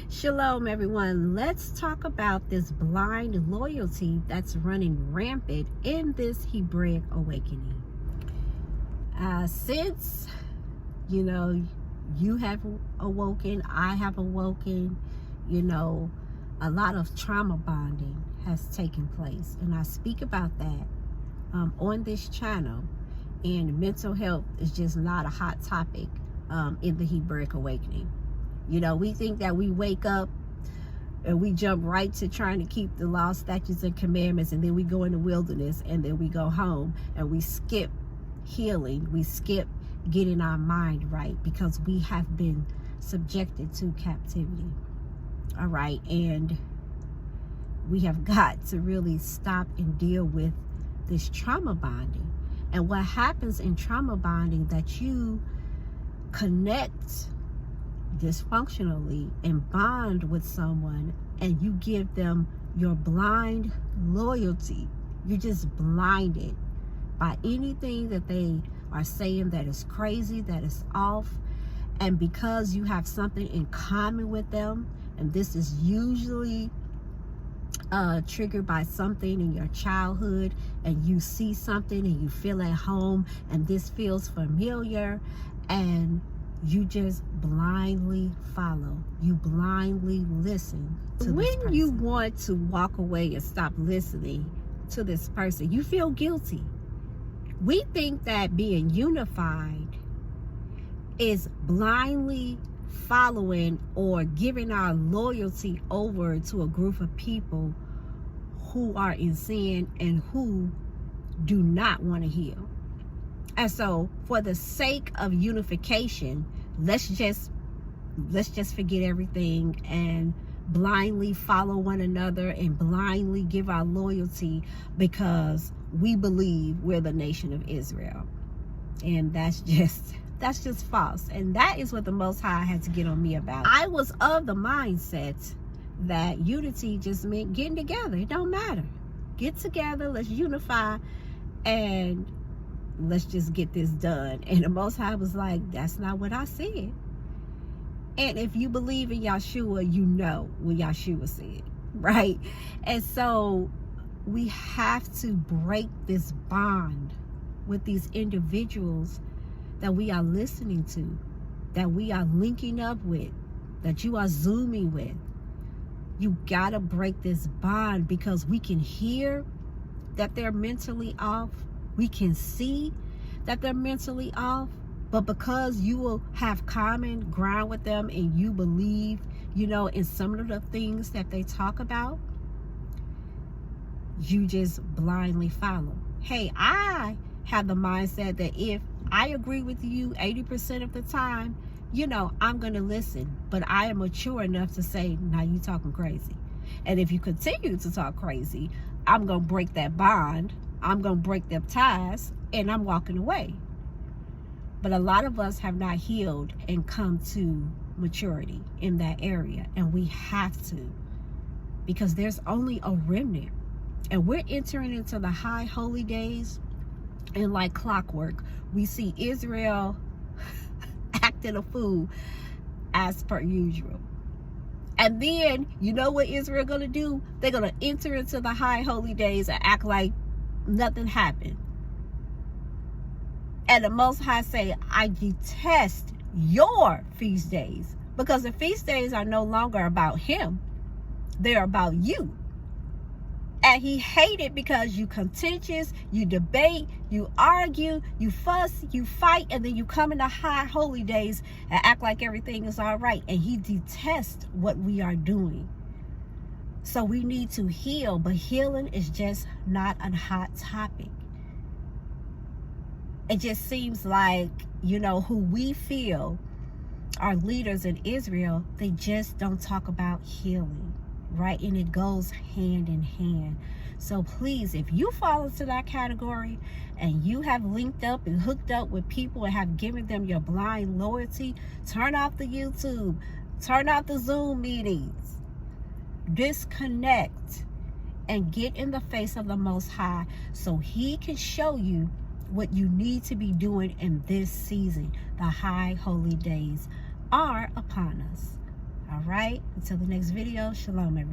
Shalom, everyone. Let's talk about this blind loyalty that's running rampant in this Hebraic awakening. Since, you have awoken, I have awoken, a lot of trauma bonding has taken place. And I speak about that on this channel. And mental health is just not a hot topic in the Hebraic awakening. We think that we wake up and we jump right to trying to keep the law, statutes, and commandments, and then we go in the wilderness, and then we go home, and we skip healing. We skip getting our mind right because we have been subjected to captivity. All right, and we have got to really stop and deal with this trauma bonding. And what happens in trauma bonding, that you connect dysfunctionally and bond with someone, and you give them your blind loyalty. You're just blinded by anything that they are saying that is crazy, that is off. And because you have something in common with them, and this is usually triggered by something in your childhood, and you see something and you feel at home, and this feels familiar, and you just blindly follow. You blindly listen to this person. When you want to walk away and stop listening to this person, you feel guilty. We think that being unified is blindly following or giving our loyalty over to a group of people who are in sin and who do not want to heal. And so, for the sake of unification, let's just forget everything and blindly follow one another and blindly give our loyalty because we believe we're the nation of Israel. And that's just false. And that is what the Most High had to get on me about. I was of the mindset that unity just meant getting together. It don't matter. Get together, let's unify, and let's just get this done. And the Most High was like, that's not what I said. And if you believe in Yahshua, you know what Yahshua said, right? And so we have to break this bond with these individuals that we are listening to, that we are linking up with, that you are Zooming with. You gotta break this bond because we can hear that they're mentally off. We can see that they're mentally off, but because you will have common ground with them and you believe, in some of the things that they talk about, you just blindly follow. Hey, I have the mindset that if I agree with you 80% of the time, I'm going to listen, but I am mature enough to say, now you talking crazy. And if you continue to talk crazy, I'm going to break that bond. I'm going to break them ties, and I'm walking away. But a lot of us have not healed and come to maturity in that area. And we have to, because there's only a remnant. And we're entering into the high holy days. And like clockwork, we see Israel acting a fool as per usual. And then, you know what Israel going to do? They're going to enter into the high holy days and act like nothing happened. And the Most High say, I detest your feast days, because the feast days are no longer about him. They're about you. And he hated because you contentious, you debate, you argue, you fuss, you fight, and then you come in the high holy days and act like everything is all right. And he detests what we are doing. So we need to heal, but healing is just not a hot topic. It just seems like, who we feel are leaders in Israel, they just don't talk about healing, right? And it goes hand in hand. So please, if you fall into that category and you have linked up and hooked up with people and have given them your blind loyalty, turn off the YouTube, turn off the Zoom meetings, disconnect, and get in the face of the Most High so he can show you what you need to be doing in this season. The high holy days are upon us. All right, until the next video, shalom everyone.